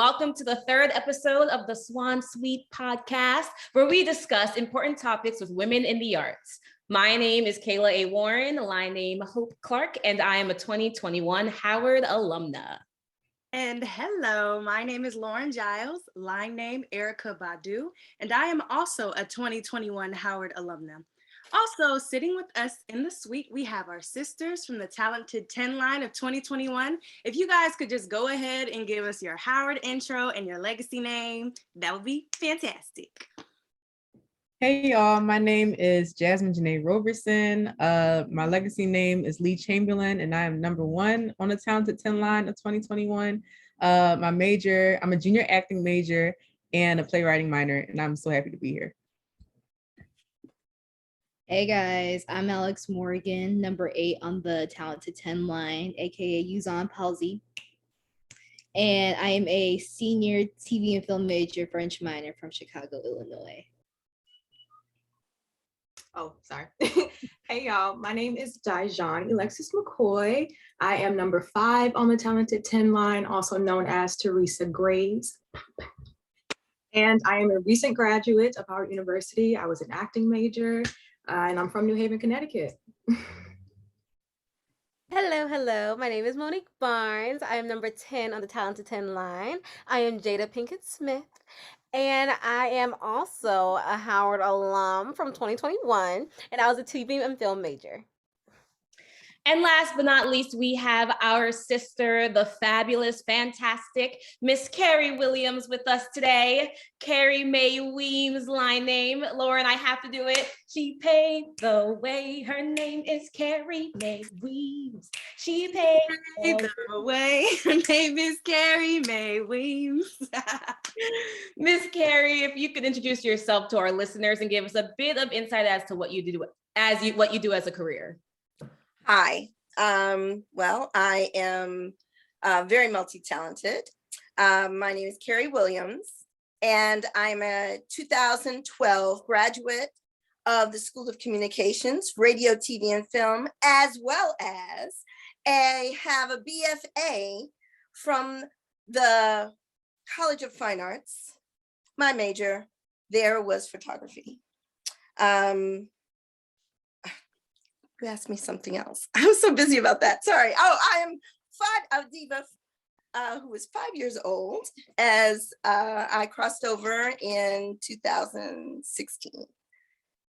welcome to the third episode of the Swan Suite Podcast, where we discuss important topics with women in the arts. My name is Kayla Warren, line name Hope Clark, and I am a 2021 Howard alumna. And hello, my name is Lauryn Giles, line name Erykah Badu, and I am also a 2021 Howard alumna. Also, sitting with us in the suite, we have our sisters from the Talented 10 line of 2021. If you guys could just go ahead and give us your Howard intro and your legacy name, that would be fantastic. Hey y'all, my name is Jasmine Janae Roberson. My legacy name is Lee Chamberlain, and I am number 1 on the Talented 10 line of 2021. My major, I'm a junior acting major and a playwriting minor, and I'm so happy to be here. Hey guys, I'm Alex Morgan, number 8 on the Talented 10 line, aka Yuzon Palsy. And I am a senior TV and film major, French minor from Chicago, Illinois. Oh, sorry. Hey y'all, my name is Dijon Alexis McCoy. I am number 5 on the Talented 10 line, also known as Teresa Graves. And I am a recent graduate of Howard University. I was an acting major. And I'm from New Haven, Connecticut. Hello. My name is Monique Barnes. I am number 10 on the Talented 10 line. I am Jada Pinkett Smith. And I am also a Howard alum from 2021. And I was a TV and film major. And last but not least, we have our sister, the fabulous, fantastic Miss Carrie Williams with us today. Carrie Mae Weems, line name. Lauren, I have to do it. She paved the way. Her name is Carrie Mae Weems. She paved the way. Her name is Carrie Mae Weems. Miss Carrie, if you could introduce yourself to our listeners and give us a bit of insight as to what you do as a career. Hi. Well, I am very multi-talented. My name is Carrie Williams, and I'm a 2012 graduate of the School of Communications, Radio, TV, and Film, as well as I have a BFA from the College of Fine Arts. My major there was photography. You asked me something else. I was so busy about that. Sorry. Oh, I am a diva who was 5 years old as I crossed over in 2016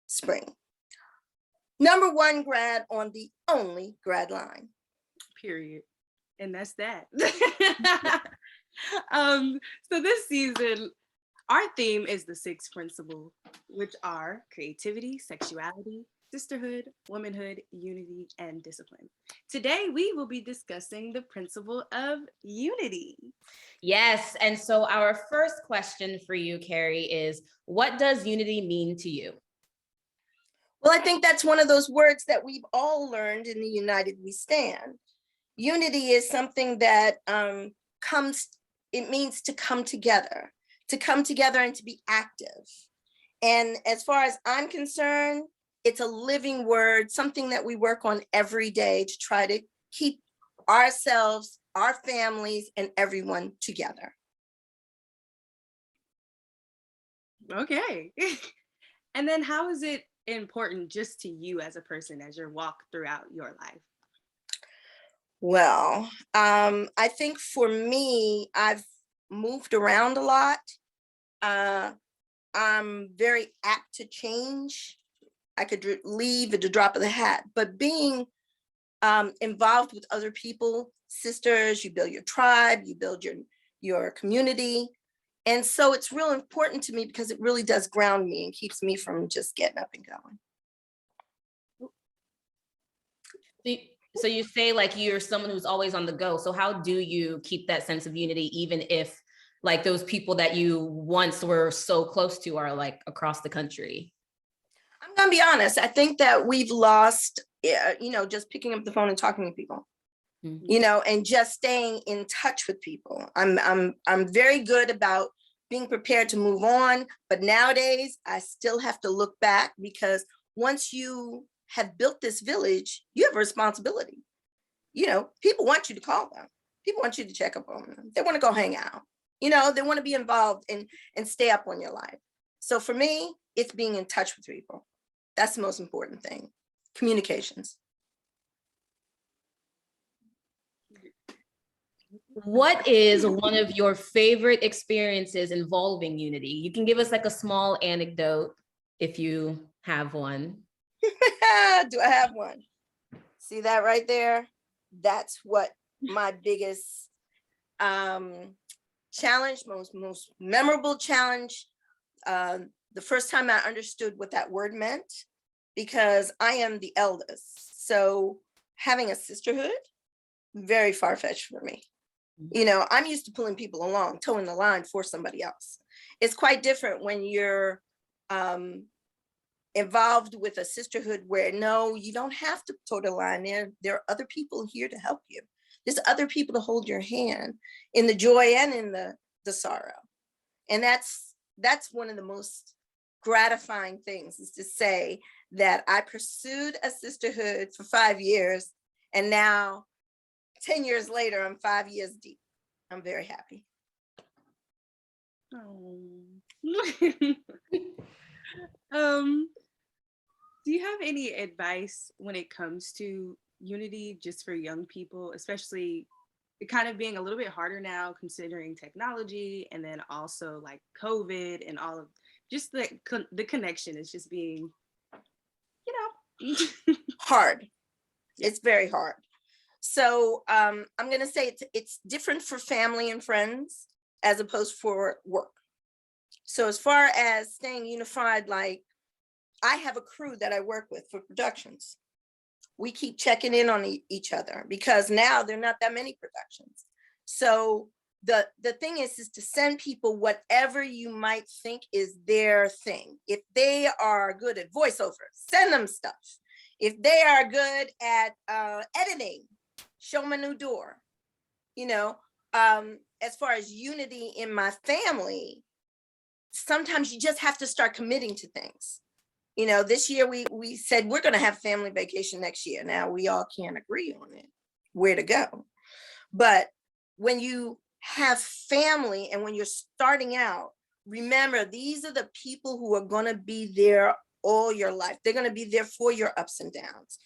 spring. Number 1 grad on the only grad line. Period. And that's that. So this season, our theme is the 6 principles, which are creativity, sexuality, sisterhood, womanhood, unity, and discipline. Today, we will be discussing the principle of unity. Yes, and so our first question for you, Carrie, is what does unity mean to you? Well, I think that's one of those words that we've all learned in the United We Stand. Unity is something that it means to come together and to be active. And as far as I'm concerned, it's a living word, something that we work on every day to try to keep ourselves, our families, and everyone together. Okay. And then how is it important just to you as a person as you walk throughout your life? Well, I think for me, I've moved around a lot. I'm very apt to change. I could leave at the drop of the hat, but being involved with other people, sisters, you build your tribe, you build your community. And so it's real important to me because it really does ground me and keeps me from just getting up and going. So you say like you're someone who's always on the go. So how do you keep that sense of unity, even if like those people that you once were so close to are like across the country? I'm gonna be honest. I think that we've lost, just picking up the phone and talking to people, and just staying in touch with people. I'm very good about being prepared to move on, but nowadays I still have to look back because once you have built this village, you have a responsibility. People want you to call them. People want you to check up on them. They want to go hang out. They want to be involved and stay up on your life. So for me, it's being in touch with people. That's the most important thing. Communications. What is one of your favorite experiences involving unity? You can give us like a small anecdote if you have one. Do I have one? See that right there? That's what my biggest challenge, most memorable challenge. The first time I understood what that word meant, because I am the eldest. So having a sisterhood, very far-fetched for me. I'm used to pulling people along, towing the line for somebody else. It's quite different when you're involved with a sisterhood where, no, you don't have to toe the line. There are other people here to help you. There's other people to hold your hand in the joy and in the sorrow. And that's one of the most gratifying things, is to say that I pursued a sisterhood for 5 years, and now 10 years later, I'm 5 years deep. I'm very happy. Do you have any advice when it comes to unity, just for young people, especially it kind of being a little bit harder now considering technology, and then also like COVID and all of just the connection is just being, hard. It's very hard. So I'm going to say it's different for family and friends as opposed for work. So as far as staying unified, like I have a crew that I work with for productions. We keep checking in on each other because now there are not that many productions. So the thing is to send people whatever you might think is their thing. If they are good at voiceover, send them stuff. If they are good at editing, show them a new door. As far as unity in my family, sometimes you just have to start committing to things. This year we said we're going to have family vacation next year. Now we all can't agree on it, where to go. But when you have family and when you're starting out, remember, these are the people who are going to be there all your life. They're going to be there for your ups and downs.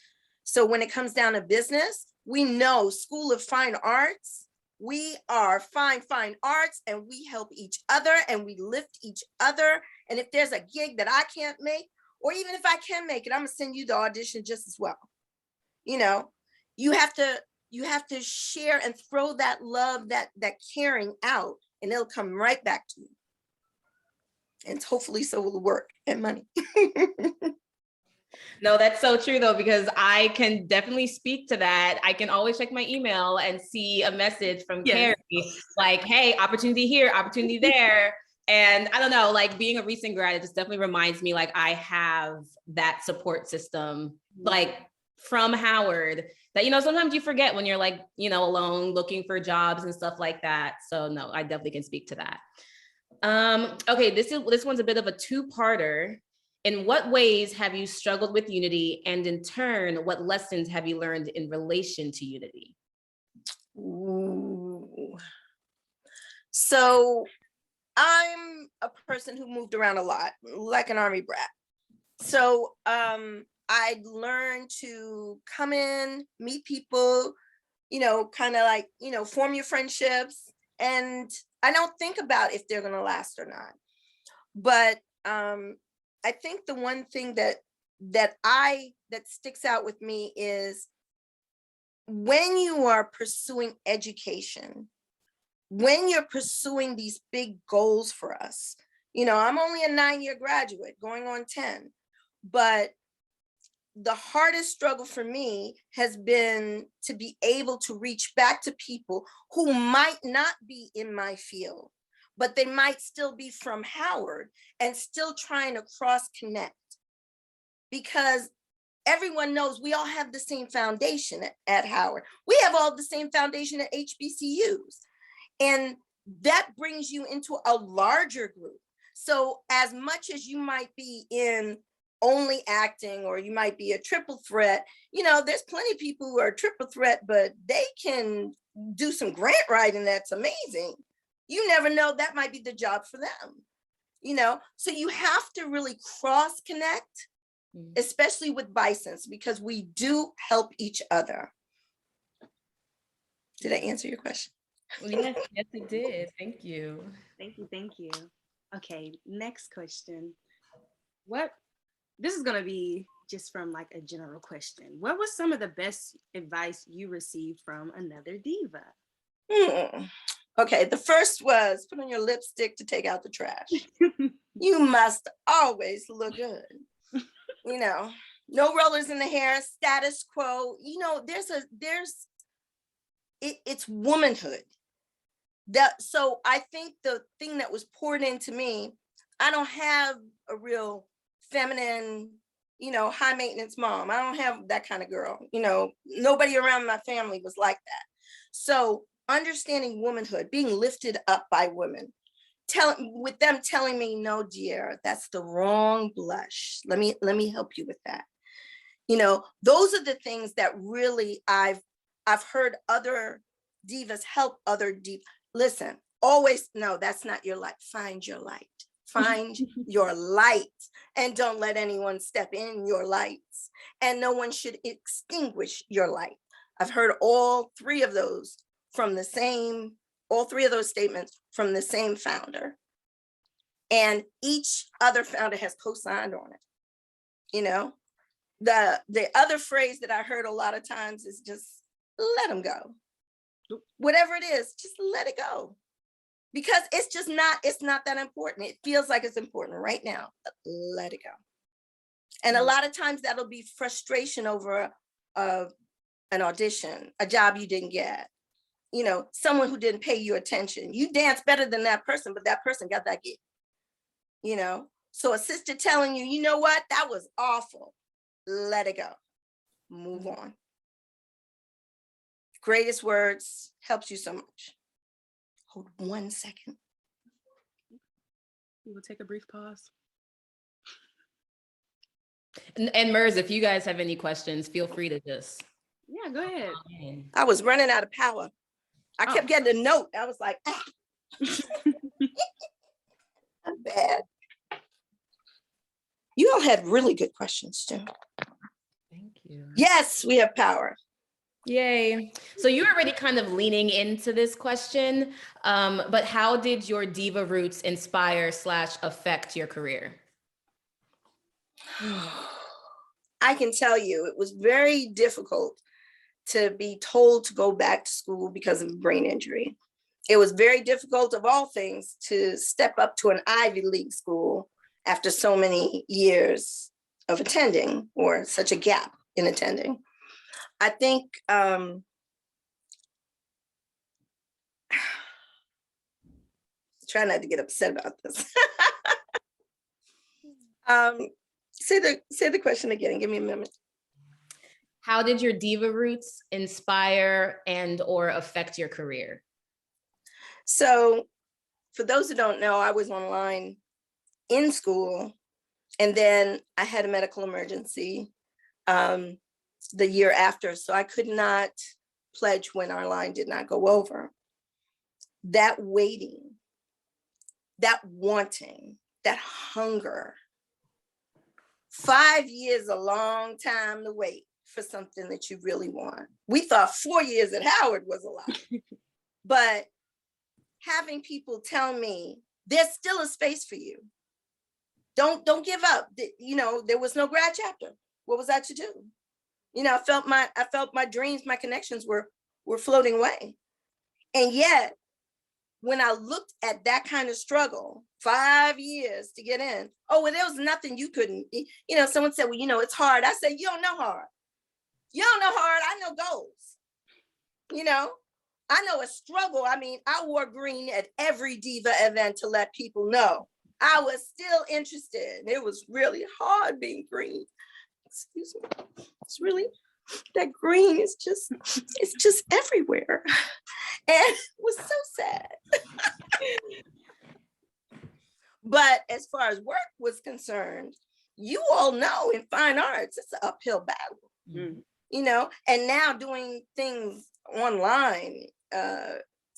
So when it comes down to business, we know School of Fine Arts, we are fine arts, and we help each other and we lift each other. And if there's a gig that I can't make, or even if I can make it, I'm gonna send you the audition just as well. You have to share and throw that love, that caring out, and it'll come right back to you. And hopefully so will the work and money. No, that's so true though, because I can definitely speak to that. I can always check my email and see a message from Keri, like, hey, opportunity here, opportunity there. And I don't know, like being a recent grad, it just definitely reminds me like I have that support system, like from Howard, that, sometimes you forget when you're like, alone looking for jobs and stuff like that. So no, I definitely can speak to that. Okay, this one's a bit of a two-parter. In what ways have you struggled with unity? And in turn, what lessons have you learned in relation to unity? Ooh. So I'm a person who moved around a lot, like an Army brat. So I learned to come in, meet people, kind of like, form your friendships. And I don't think about if they're going to last or not. But I think the one thing that sticks out with me is when you are pursuing education, when you're pursuing these big goals for us. I'm only a 9-year graduate going on 10, but the hardest struggle for me has been to be able to reach back to people who might not be in my field, but they might still be from Howard and still trying to cross connect, because everyone knows we all have the same foundation at Howard. We have all the same foundation at HBCUs. And that brings you into a larger group. So as much as you might be in only acting, or you might be a triple threat, there's plenty of people who are triple threat, but they can do some grant writing that's amazing. You never know, that might be the job for them, you know? So you have to really cross connect, especially with bisons, because we do help each other. Did I answer your question? Yes, yes, it did. Thank you. Thank you. Okay, next question. This is gonna be just from like a general question. What was some of the best advice you received from another diva? Okay, the first was put on your lipstick to take out the trash. You must always look good. You know, no rollers in the hair, status quo. You know, it's womanhood. So I think the thing that was poured into me, I don't have a real feminine, you know, high maintenance mom. I don't have that kind of girl. You know, nobody around my family was like that. So understanding womanhood, being lifted up by women, with them telling me, no, dear, that's the wrong blush. Let me help you with that. You know, those are the things that really I've heard other divas help other divas. Listen, always, no, that's not your light. Find your light. Find your light, and don't let anyone step in your lights, and no one should extinguish your light. I've heard all three of those statements from the same founder, and each other founder has co-signed on it. You know, the other phrase that I heard a lot of times is just let them go. Whatever it is, just let it go. Because it's not that important. It feels like it's important right now, but let it go. And a lot of times that'll be frustration over an audition, a job you didn't get, you know, someone who didn't pay you attention. You dance better than that person, but that person got that gig, you know? So a sister telling you, you know what, that was awful. Let it go. Move on. Greatest words helps you so much. Hold 1 second. We will take a brief pause. And Mers, if you guys have any questions, feel free to just. Yeah, go ahead. I was running out of power. I kept getting a note. I was like, ah. I'm bad. You all had really good questions too. Thank you. Yes, we have power. Yay. So you're already kind of leaning into this question, but how did your diva roots inspire / affect your career? I can tell you, it was very difficult to be told to go back to school because of a brain injury. It was very difficult, of all things, to step up to an Ivy League school after so many years of attending, or such a gap in attending. I think try not to get upset about this. Say the question again. Give me a minute. How did your diva roots inspire and or affect your career? So for those who don't know, I was online in school, and then I had a medical emergency the year after, so I could not pledge when our line did not go over. That waiting, that wanting, that hunger. 5 years, a long time to wait for something that you really want. We thought 4 years at Howard was a lot, but having people tell me there's still a space for you. Don't give up. You know, there was no grad chapter. What was I to do? You know, I felt my dreams, my connections were floating away. And yet, when I looked at that kind of struggle, 5 years to get in, oh, well, there was nothing you couldn't, you know, someone said, well, you know, it's hard. I said, you don't know hard. You don't know hard. I know goals. You know, I know a struggle. I mean, I wore green at every diva event to let people know I was still interested. It was really hard being green. Excuse me. It's really, that green is just, it's just everywhere. And it was so sad. But as far as work was concerned, you all know in fine arts, it's an uphill battle. Mm-hmm. You know, and now doing things online,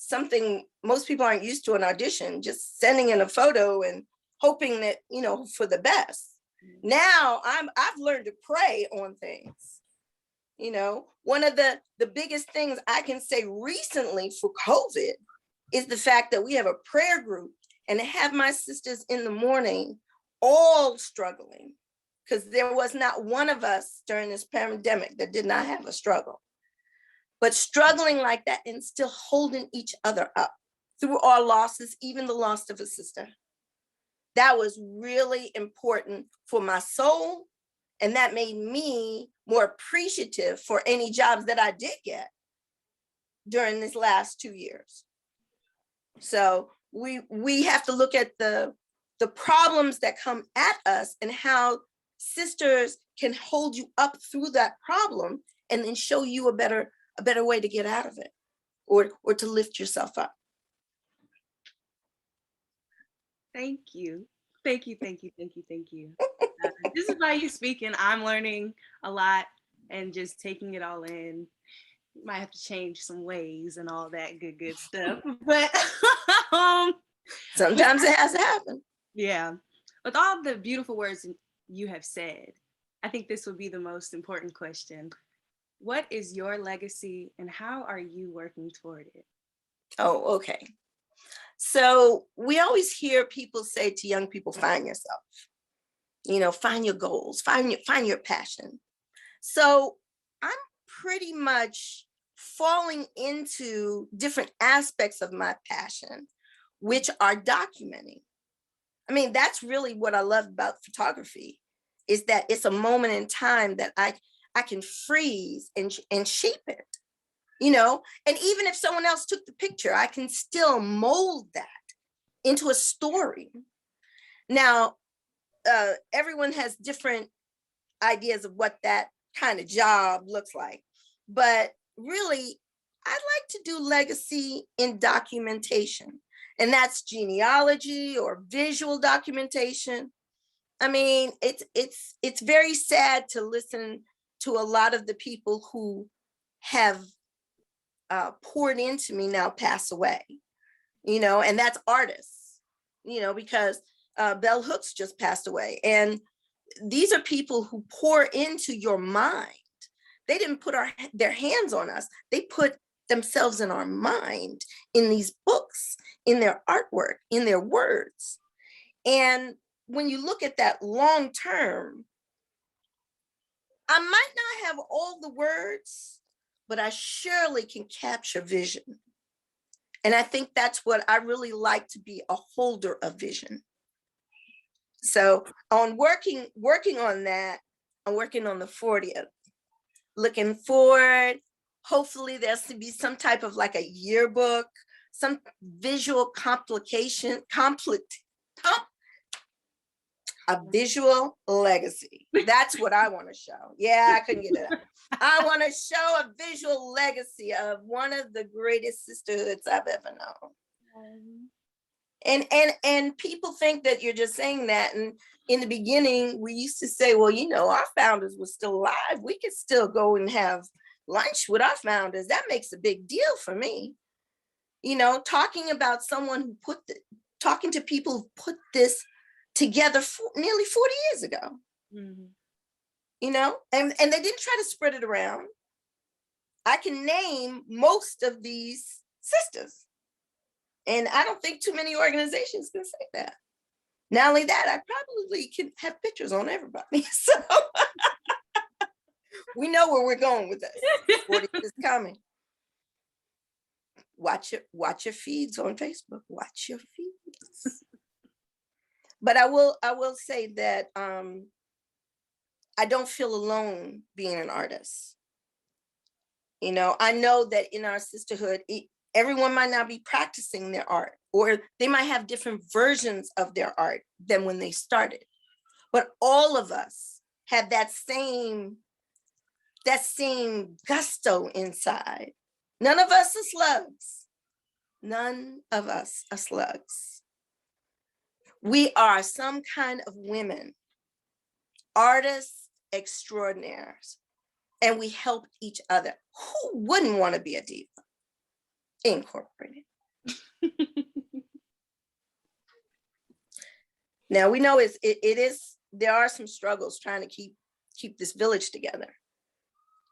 something most people aren't used to an audition, just sending in a photo and hoping that, for the best. Now I've learned to pray on things. One of the biggest things I can say recently for COVID is the fact that we have a prayer group and have my sisters in the morning all struggling, because there was not one of us during this pandemic that did not have a struggle, but struggling like that and still holding each other up through our losses, even the loss of a sister. That was really important for my soul. And that made me more appreciative for any jobs that I did get during this last 2 years. So we have to look at the problems that come at us and how sisters can hold you up through that problem and then show you a better way to get out of it, or to lift yourself up. Thank you. Thank you. This is why you speaking. I'm learning a lot and just taking it all in. You might have to change some ways and all that good stuff. But sometimes it has to happen. Yeah. With all the beautiful words you have said, I think this would be the most important question. What is your legacy and how are you working toward it? Oh, okay. So we always hear people say to young people, find yourself, find your goals, find your passion. So I'm pretty much falling into different aspects of my passion, which are documenting. I mean, that's really what I love about photography, is that it's a moment in time that I can freeze and shape it. And even if someone else took the picture, I can still mold that into a story. Now, everyone has different ideas of what that kind of job looks like. But really, I'd like to do legacy in documentation. And that's genealogy or visual documentation. I mean, it's very sad to listen to a lot of the people who have poured into me now pass away, and that's artists, because Bell Hooks just passed away. And these are people who pour into your mind. They didn't put their hands on us. They put themselves in our mind, in these books, in their artwork, in their words. And when you look at that long term, I might not have all the words, but I surely can capture vision. And I think that's what I really like, to be a holder of vision. So on working on that, I'm working on the 40th. Looking forward, hopefully there's to be some type of like a yearbook, some visual a visual legacy. That's what I want to show. Yeah, I couldn't get it out. I want to show a visual legacy of one of the greatest sisterhoods I've ever known. And people think that you're just saying that. And in the beginning, we used to say, well, our founders were still alive. We could still go and have lunch with our founders. That makes a big deal for me. Talking about someone talking to people who put this together nearly 40 years ago. Mm-hmm. And they didn't try to spread it around. I can name most of these sisters. And I don't think too many organizations can say that. Not only that, I probably can have pictures on everybody. So we know where we're going with this. 40 is coming. Watch your feeds on Facebook. Watch your feeds. But I will say that I don't feel alone being an artist. I know that in our sisterhood, everyone might not be practicing their art, or they might have different versions of their art than when they started. But all of us have that same gusto inside. None of us are slugs. None of us are slugs. We are some kind of women, artists extraordinaires, and we help each other. Who wouldn't want to be a diva? Incorporated. Now we know it is, there are some struggles trying to keep this village together,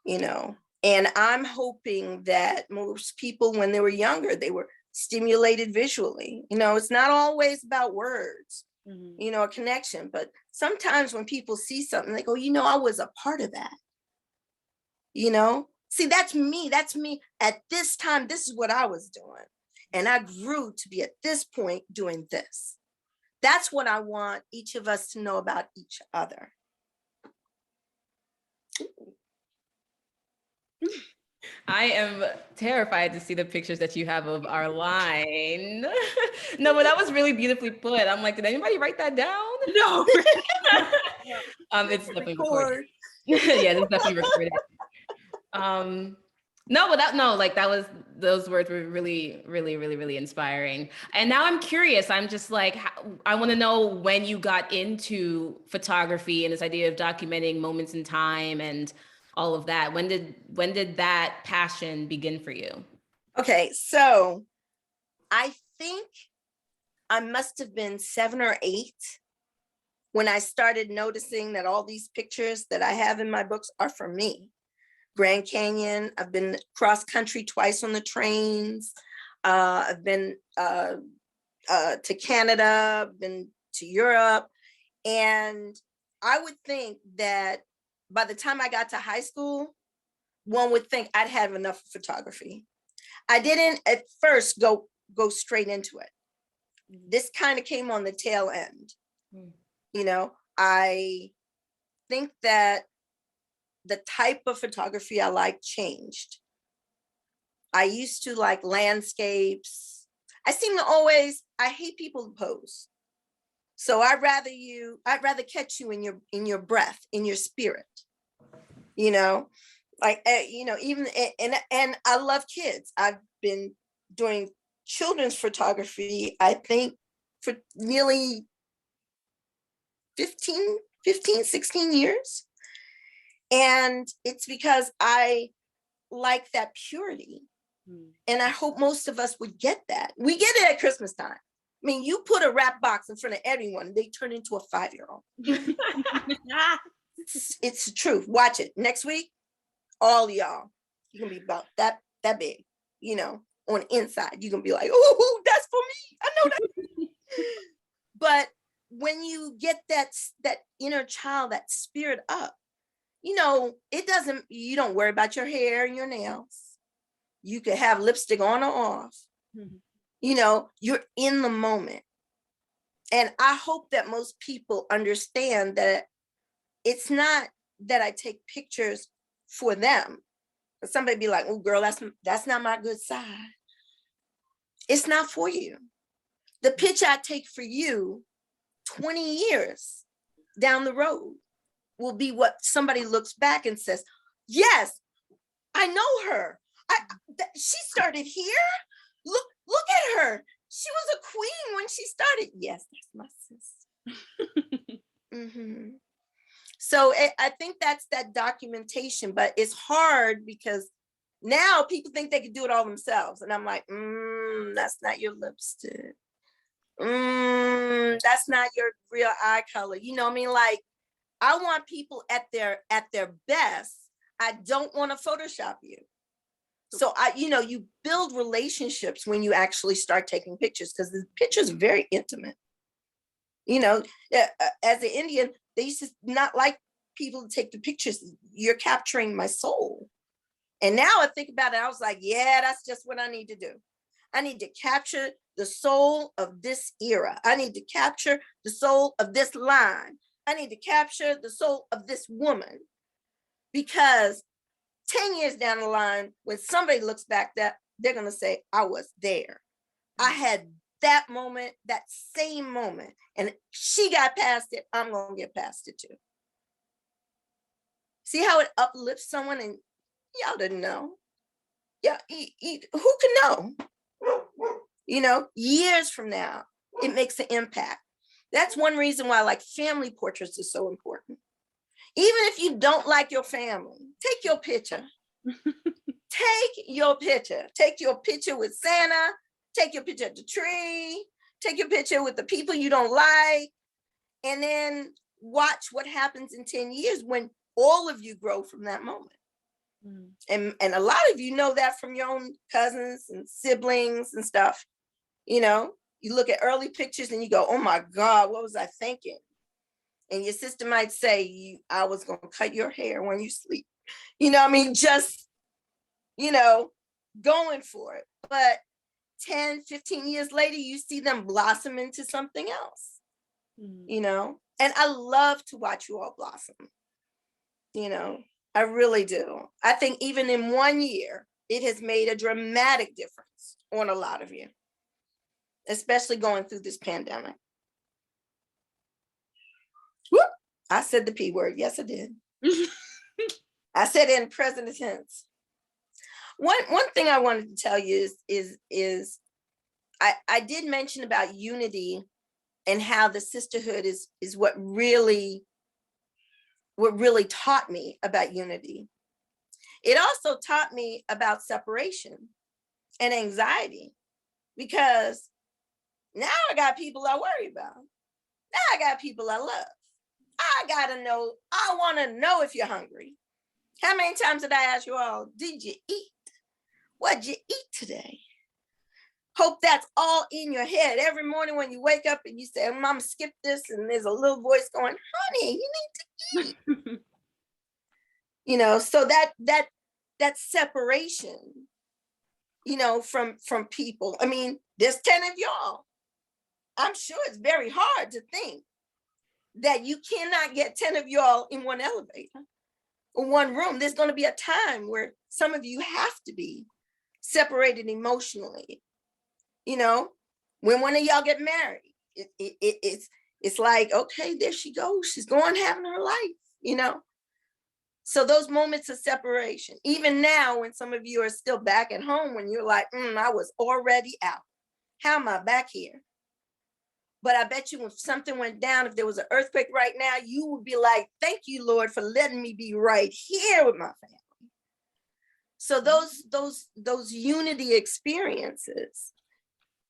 you know, and I'm hoping that most people, when they were younger, they were stimulated visually. You know, it's not always about words, you know, a connection, but sometimes when people see something, they go, you know, I was a part of that. You know, see, that's me at this time. This is what I was doing. And I grew to be at this point doing this. That's what I want each of us to know about each other. I am terrified to see the pictures that you have of our line. No, but that was really beautifully put. I'm like, did anybody write that down? No. It's definitely recorded. Yeah, it's definitely recorded. No, but those words were really, really, really, really inspiring. And now I'm curious. I'm just like, I want to know when you got into photography and this idea of documenting moments in time and all of that. When did that passion begin for you? Okay, so I think I must have been 7 or 8 when I started noticing that all these pictures that I have in my books are for me. Grand Canyon, I've been cross country twice on the trains. I've been to Canada, I've been to Europe. And I would think that by the time I got to high school, one would think I'd have enough photography. I didn't at first go straight into it. This kind of came on the tail end. You know, I think that the type of photography I like changed. I used to like landscapes. I hate people who pose. So I'd rather catch you in your breath, in your spirit, you know, like, you know, even, and I love kids. I've been doing children's photography, I think for nearly 15, 16 years. And it's because I like that purity. And I hope most of us would get that. We get it at Christmas time. I mean, you put a wrap box in front of everyone, they turn into a 5-year-old. It's the truth. Watch it. Next week, all y'all, you're gonna be about that big, you know, on the inside. You're gonna be like, oh, that's for me. I know that. But when you get that inner child, that spirit up, you know, you don't worry about your hair and your nails. You could have lipstick on or off. You know, you're in the moment. And I hope that most people understand that it's not that I take pictures for them. But somebody be like, oh girl, that's not my good side. It's not for you. The picture I take for you 20 years down the road will be what somebody looks back and says, yes, I know her. She started here. Look at her. She was a queen when she started. Yes, that's my sister. So I think that's that documentation, but it's hard because now people think they can do it all themselves. And I'm like, that's not your lipstick. That's not your real eye color. You know what I mean? Like, I want people at their best. I don't want to Photoshop you. So you build relationships when you actually start taking pictures, because the pictures are very intimate. You know, as an Indian, they used to not like people to take the pictures. You're capturing my soul. And now I think about it, I was like, yeah, that's just what I need to do. I need to capture the soul of this era. I need to capture the soul of this line. I need to capture the soul of this woman, because 10 years down the line, when somebody looks back, that they're going to say, I was there. I had that moment, that same moment, and she got past it. I'm going to get past it too. See how it uplifts someone, and y'all didn't know. Yeah, who can know? You know, years from now, it makes an impact. That's one reason why like family portraits are so important. Even if you don't like your family, take your picture. Take your picture. Take your picture with Santa. take your picture at the tree, take your picture with the people you don't like, and then watch what happens in 10 years when all of you grow from that moment. And a lot of you know that from your own cousins and siblings and stuff. You know, you look at early pictures and you go, oh my God, what was I thinking? And your sister might say, I was going to cut your hair when you sleep. You know, I mean, just, you know, going for it. But 10, 15 years later, you see them blossom into something else, you know? And I love to watch you all blossom, you know? I really do. I think even in 1 year, it has made a dramatic difference on a lot of you, especially going through this pandemic. Whoop, I said the P word. Yes, I did. I said it in present tense. One thing I wanted to tell you is I did mention about unity and how the sisterhood is what really taught me about unity. It also taught me about separation and anxiety, because now I got people I worry about. Now I got people I love. I gotta know, I wanna know if you're hungry. How many times did I ask you all, did you eat? What'd you eat today? Hope that's all in your head. Every morning when you wake up and you say, Mama, skip this, and there's a little voice going, honey, you need to eat. You know, so that separation, you know, from people. I mean, there's 10 of y'all. I'm sure it's very hard to think that you cannot get 10 of y'all in one elevator or one room. There's going to be a time where some of you have to be separated emotionally. You know, when one of y'all get married, it's like, okay, there she goes. She's going having her life, you know. So those moments of separation, even now when some of you are still back at home, when you're like, I was already out. How am I back here? But I bet you if something went down, if there was an earthquake right now, you would be like, thank you, Lord, for letting me be right here with my family. So those unity experiences,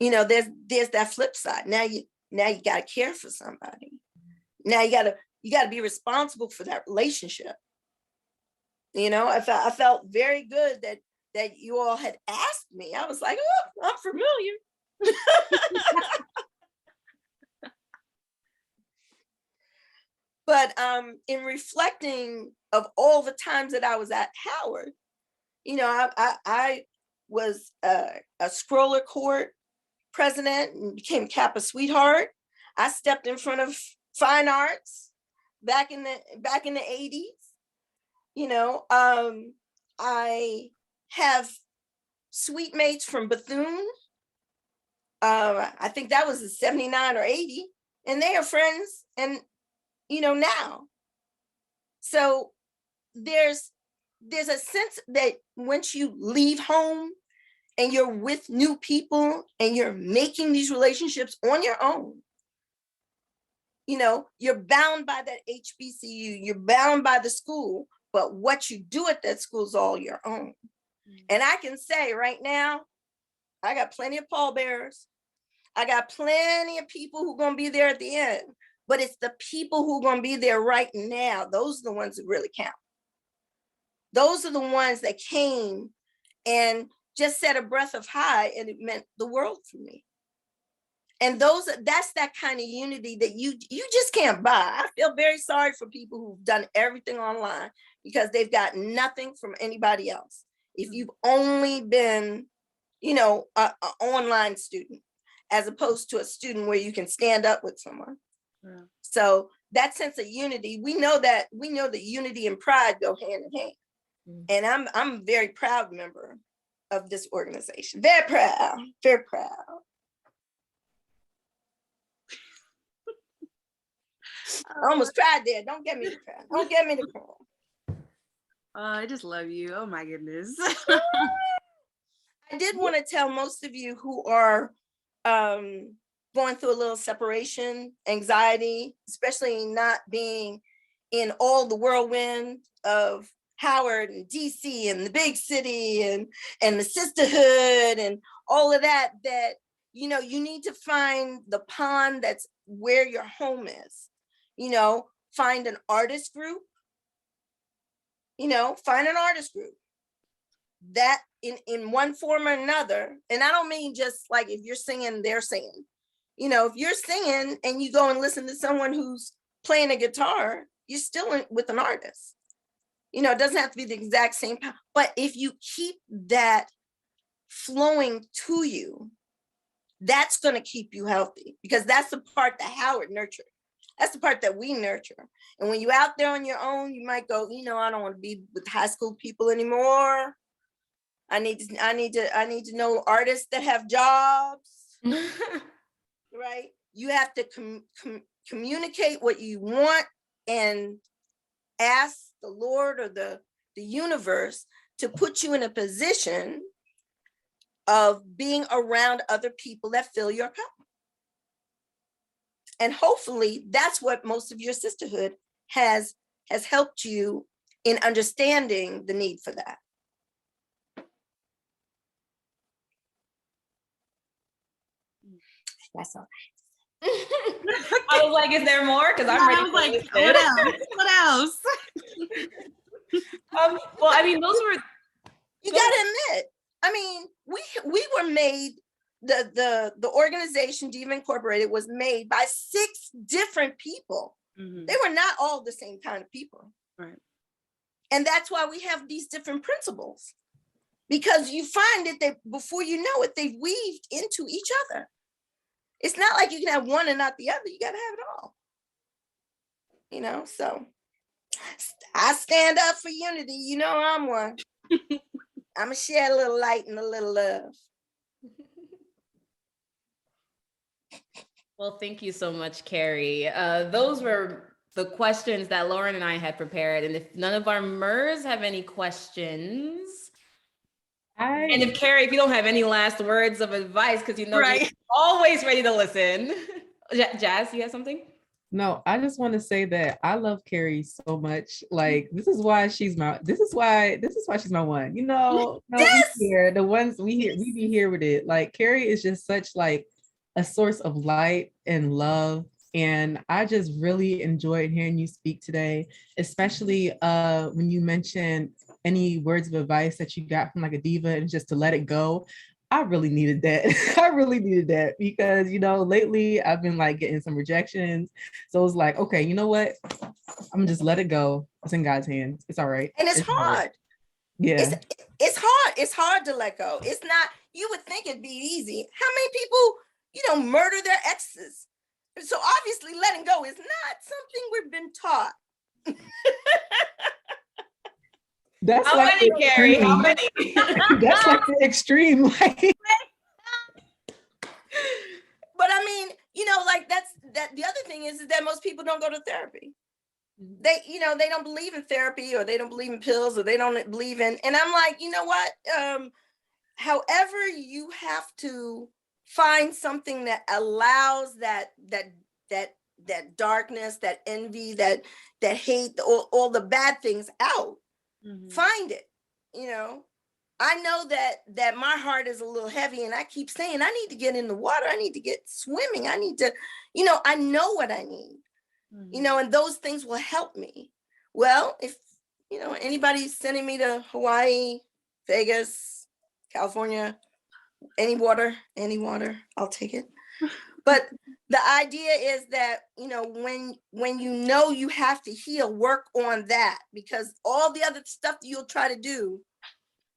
you know, there's that flip side. Now you got to care for somebody. Now you got to be responsible for that relationship. You know, I felt very good that you all had asked me. I was like, oh, I'm familiar. But in reflecting of all the times that I was at Howard, you know, I was a scroller court president and became Kappa sweetheart. I stepped in front of fine arts back in the 80s. You know, I have suite mates from Bethune. I think that was in 79 or 80, and they are friends, and you know, now. So there's a sense that once you leave home and you're with new people and you're making these relationships on your own, you know, you're bound by that HBCU, you're bound by the school, but what you do at that school is all your own. And I can say right now, I got plenty of pallbearers. I got plenty of people who are going to be there at the end, but it's the people who are going to be there right now. Those are the ones that really count. Those are the ones that came and just said a breath of high, and it meant the world for me. And that's that kind of unity that you just can't buy. I feel very sorry for people who've done everything online because they've got nothing from anybody else. If you've only been, you know, an online student, as opposed to a student where you can stand up with someone. Yeah. So that sense of unity, we know that unity and pride go hand in hand. And I'm a very proud member of this organization. Very proud, very proud. I almost cried there. Don't get me to cry. Don't get me to cry. I just love you. Oh my goodness. I did want to tell most of you who are going through a little separation anxiety, especially not being in all the whirlwind of Howard and DC and the big city and the sisterhood and all of that, you need to find the pond that's where your home is. Find an artist group. Find an artist group that in one form or another. And I don't mean just like if you're singing, they're singing. If you're singing and you go and listen to someone who's playing a guitar, you're still with an artist. It doesn't have to be the exact same, but if you keep that flowing to you, that's going to keep you healthy, because that's the part that Howard nurtured. That's the part that we nurture. And when you're out there on your own, you might go, I don't want to be with high school people anymore. I need to know artists that have jobs. Right? You have to communicate what you want and ask the Lord or the universe to put you in a position of being around other people that fill your cup. And hopefully that's what most of your sisterhood has helped you in understanding the need for that. That's all. I was like, is there more? Because I'm ready. What else? What else? Well, I mean, those were. You gotta admit. I mean, we were made. The organization D.I.V.A Incorporated was made by 6 different people. Mm-hmm. They were not all the same kind of people. Right. And that's why we have these different principles, because you find that before you know it, they've weaved into each other. It's not like you can have one and not the other. You got to have it all. So I stand up for unity. I'm one. I'm going to share a little light and a little love. Well, thank you so much, Keri. Those were the questions that Lauryn and I had prepared. And if none of our MERS have any questions, and if Keri, if you don't have any last words of advice, because right. You're always ready to listen. Jazz, you have something? No, I just want to say that I love Keri so much. Like, this is why she's my one. Yes! We hear the ones we be here with it. Like, Keri is just such like a source of light and love. And I just really enjoyed hearing you speak today, especially when you mentioned any words of advice that you got from like a diva and just to let it go. I really needed that. I really needed that because, lately I've been like getting some rejections. So it's like, okay, you know what? I'm gonna just let it go. It's in God's hands. It's all right. And it's hard. Hard. Yeah. It's hard. It's hard to let go. It's not, you would think it'd be easy. How many people, murder their exes? So obviously letting go is not something we've been taught. That's how like many, Keri? How many? That's like the extreme. Like. But I mean, like that. The other thing is that most people don't go to therapy. They don't believe in therapy, or they don't believe in pills, or they don't believe in. And I'm like, you know what? However, you have to find something that allows that darkness, that envy, that hate, all the bad things out. Mm-hmm. Find it. I know that my heart is a little heavy, and I keep saying I need to get in the water. I need to get swimming. I need to, I know what I need. Mm-hmm. And those things will help me. Well, if anybody's sending me to Hawaii, Vegas, California, any water, I'll take it. But the idea is that, when you have to heal, work on that, because all the other stuff that you'll try to do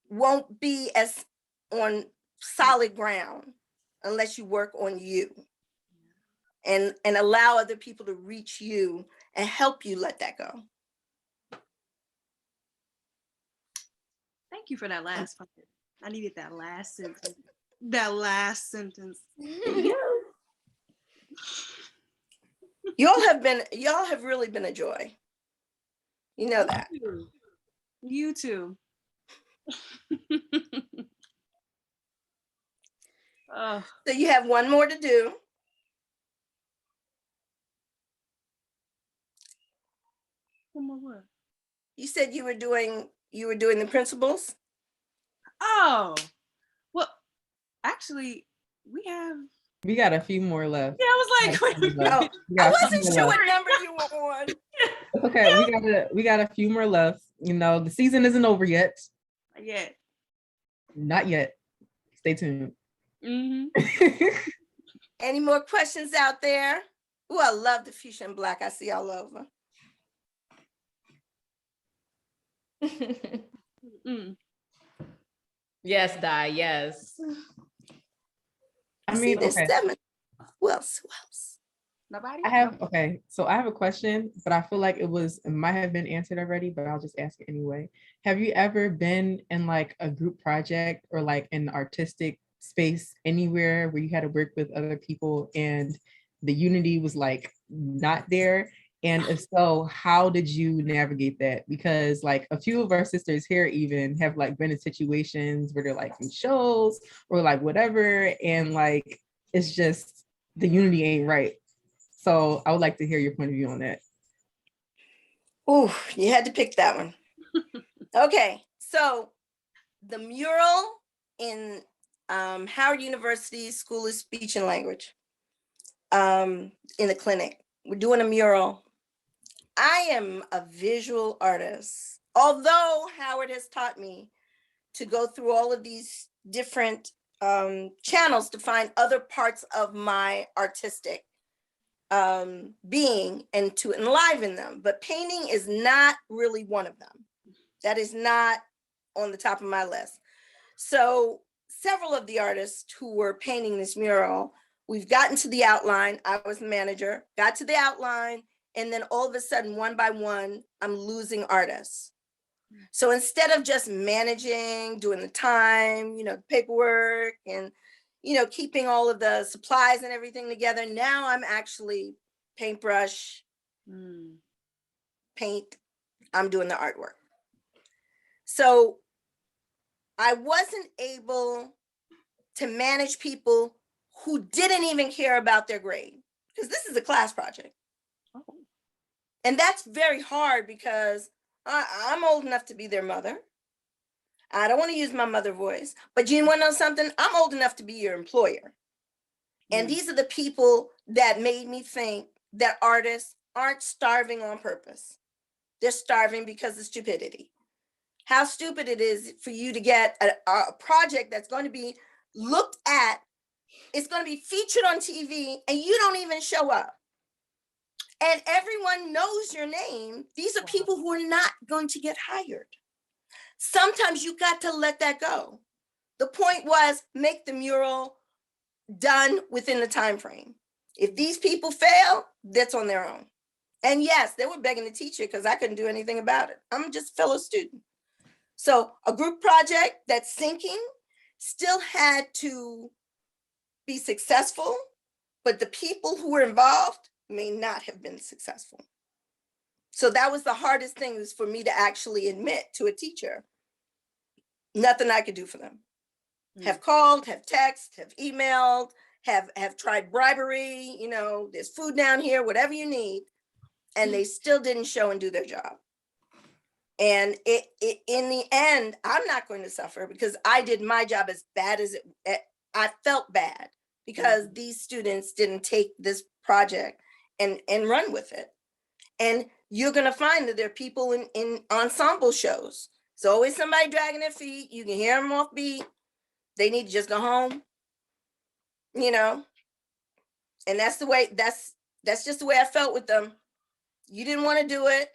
won't be as on solid ground unless you work on you and allow other people to reach you and help you let that go. Thank you for that last part. I needed that last sentence. That last sentence. Y'all have really been a joy. You know that. You too. So you have one more to do. One more what? You said you were doing the principles. Oh, well, Actually, we got a few more left. Yeah, I was like, wait, Oh, I wasn't sure what number you were on. Okay, we got a few more left. You know, the season isn't over yet. Not yet. Stay tuned. Any more questions out there? Oh, I love the fuchsia and black. I see all over. Yes, Di, yes. I mean, there's okay. 7. Who else? Nobody? I have a question, but I feel like it might have been answered already, but I'll just ask it anyway. Have you ever been in like a group project or like an artistic space anywhere where you had to work with other people and the unity was like not there? And if so, how did you navigate that? Because like a few of our sisters here even have like been in situations where they're like in shows or like whatever, and like it's just the unity ain't right. So I would like to hear your point of view on that. Oh, you had to pick that one. Okay, so the mural in Howard University School of Speech and Language in the clinic. We're doing a mural. I am a visual artist. Although Howard has taught me to go through all of these different channels to find other parts of my artistic being and to enliven them. But painting is not really one of them. That is not on the top of my list. So several of the artists who were painting this mural, we've gotten to the outline. I was the manager, got to the outline, and then all of a sudden, one by one, I'm losing artists. So instead of just managing, doing the time, paperwork and, keeping all of the supplies and everything together, now I'm actually paintbrush, paint, I'm doing the artwork. So I wasn't able to manage people who didn't even care about their grade, because this is a class project. And that's very hard because I'm old enough to be their mother. I don't want to use my mother voice, but you want to know something? I'm old enough to be your employer. And these are the people that made me think that artists aren't starving on purpose. They're starving because of stupidity. How stupid it is for you to get a project that's going to be looked at, it's going to be featured on TV, and you don't even show up. And everyone knows your name. These are people who are not going to get hired. Sometimes you got to let that go. The point was make the mural done within the time frame. If these people fail, that's on their own. And yes, they were begging the teacher because I couldn't do anything about it. I'm just a fellow student. So a group project that's sinking still had to be successful, but the people who were involved may not have been successful. So that was the hardest thing, is for me to actually admit to a teacher, nothing I could do for them. Have called, have texted, have emailed, have tried bribery, there's food down here, whatever you need. And they still didn't show and do their job. And it in the end, I'm not going to suffer because I did my job as bad as I felt bad because these students didn't take this project and run with it. And you're going to find that there are people in ensemble shows. It's always somebody dragging their feet. You can hear them off beat. They need to just go home, and that's the way, that's just the way I felt with them. You didn't want to do it.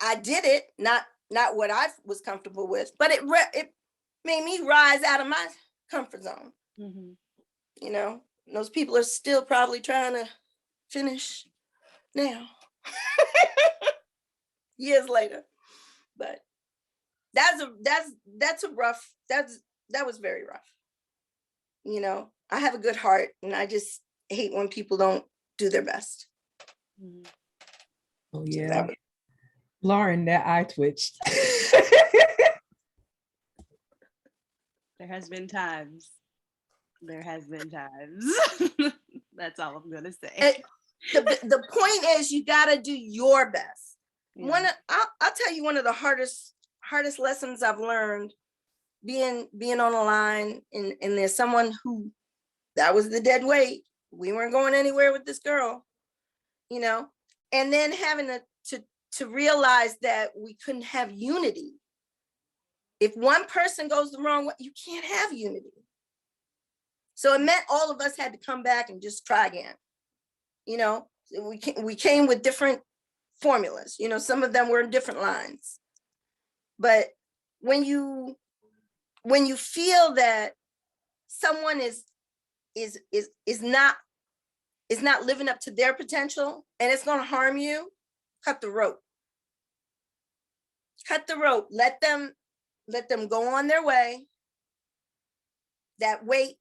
I did it, not what I was comfortable with, but it made me rise out of my comfort zone. Those people are still probably trying to finish now, years later. But that was very rough. I have a good heart, and I just hate when people don't do their best. Oh yeah, Lauren, that eye twitched. There has been times. That's all I'm gonna say. The point is, you gotta do your best. I'll tell you, one of the hardest lessons I've learned being on the line, and there's someone who, that was the dead weight. We weren't going anywhere with this girl, you know, and then having to realize that we couldn't have unity. If one person goes the wrong way, you can't have unity. So it meant all of us had to come back and just try again. You know, we came with different formulas, you know, some of them were in different lines. But when you feel that someone is not living up to their potential and it's going to harm you, cut the rope. Cut the rope. Let them go on their way. That weight,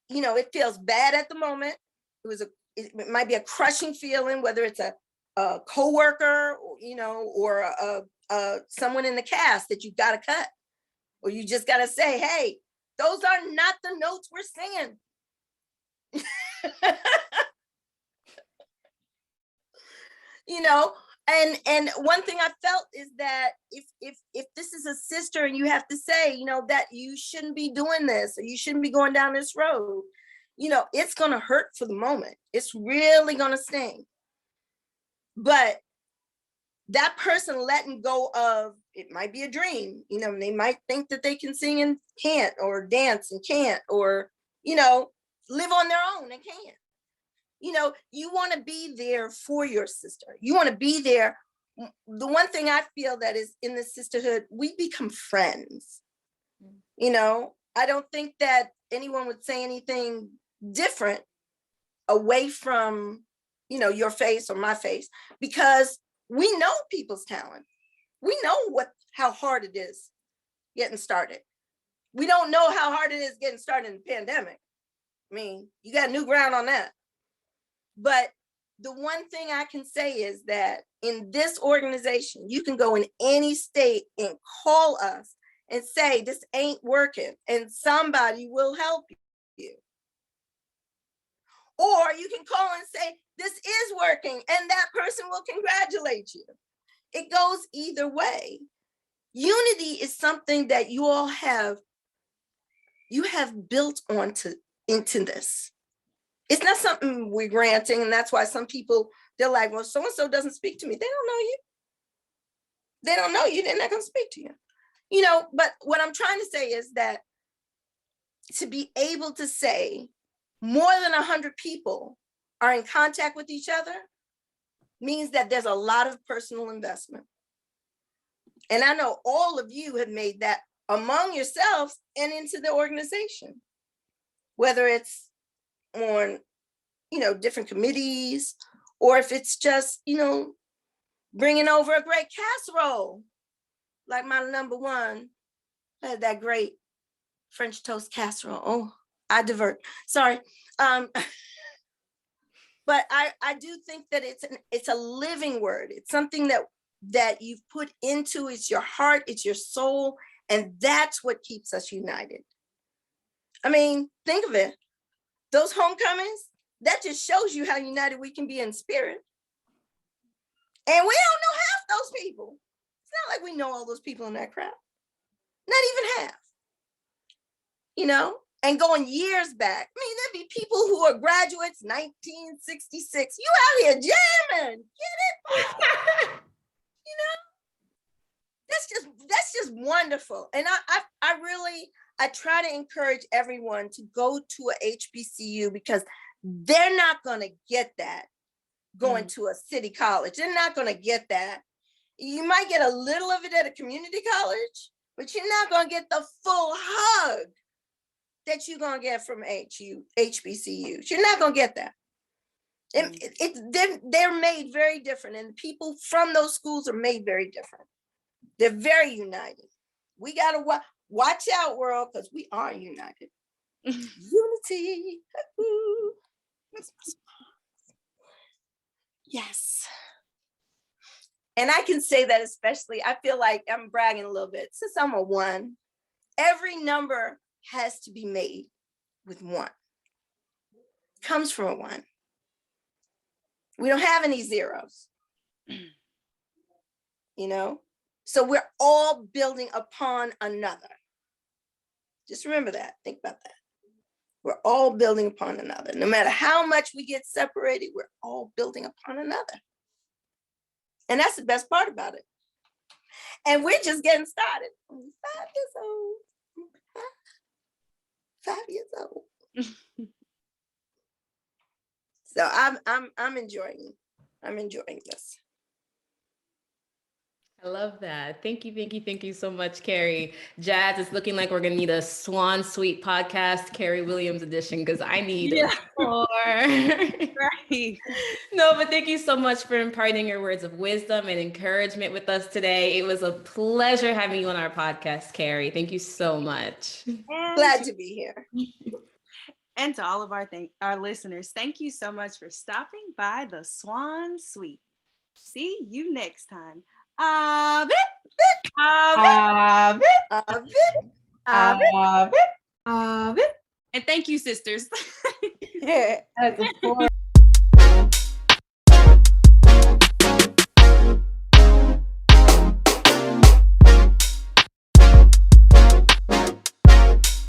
you know, it feels bad at the moment. It might be a crushing feeling, whether it's a coworker, you know, or someone in the cast that you've got to cut, or you just got to say, hey, those are not the notes we're singing. You know, and one thing I felt is that if this is a sister and you have to say, you know, that you shouldn't be doing this, or you shouldn't be going down this road, you know, it's going to hurt for the moment. It's really going to sting. But that person letting go of, it might be a dream, you know, and they might think that they can sing and can't, or dance and can't, or, you know, live on their own and can't. You know, you want to be there for your sister. You want to be there. The one thing I feel that is in the sisterhood, we become friends. You know, I don't think that anyone would say anything different away from, you know, your face or my face, because we know people's talent. We know how hard it is getting started. We don't know how hard it is getting started in the pandemic. I mean, you got new ground on that. But the one thing I can say is that in this organization, you can go in any state and call us and say, this ain't working, and somebody will help you. Or you can call and say, this is working, and that person will congratulate you. It goes either way. Unity is something that you all have built into this. It's not something we're granting, and that's why some people, they're like, well, so-and-so doesn't speak to me. They don't know you. They don't know you, they're not gonna speak to you. You know, but what I'm trying to say is that to be able to say more than 100 people are in contact with each other means that there's a lot of personal investment. And I know all of you have made that among yourselves and into the organization, whether it's on, you know, different committees, or if it's just, you know, bringing over a great casserole, like my number one had that great French toast casserole. Oh, I divert. Sorry. But I do think that it's a living word. It's something that you've put into, it's your heart, it's your soul, and that's what keeps us united. I mean, think of it. Those homecomings, that just shows you how united we can be in spirit. And we don't know half those people. It's not like we know all those people in that crowd. Not even half. You know, and going years back. I mean, there'd be people who are graduates, 1966. You out here jamming. Get it? You know? That's just wonderful. And I try to encourage everyone to go to a HBCU, because they're not going to get that going to a city college. They're not going to get that. You might get a little of it at a community college, but you're not going to get the full hug that you're going to get from HBCUs. You're not going to get that. They're made very different, and people from those schools are made very different. They're very united. We got to watch out, world, because we are united. Unity. Yes. And I can say that especially, I feel like I'm bragging a little bit. Since I'm a 1, every number has to be made with 1. Comes from a 1. We don't have any zeros. You know? So we're all building upon another. Just remember that. Think about that. We're all building upon another. No matter how much we get separated, we're all building upon another. And that's the best part about it. And we're just getting started. I'm 5 years old. 5 years old. So I'm enjoying. I'm enjoying this. I love that. Thank you so much, Keri. Jazz, it's looking like we're gonna need a Swan Suite podcast, Carrie Williams edition, because I need more. Right. No, but thank you so much for imparting your words of wisdom and encouragement with us today. It was a pleasure having you on our podcast, Keri. Thank you so much. Glad to be here. And to all of our listeners, thank you so much for stopping by the Swan Suite. See you next time. And thank you, sisters. As a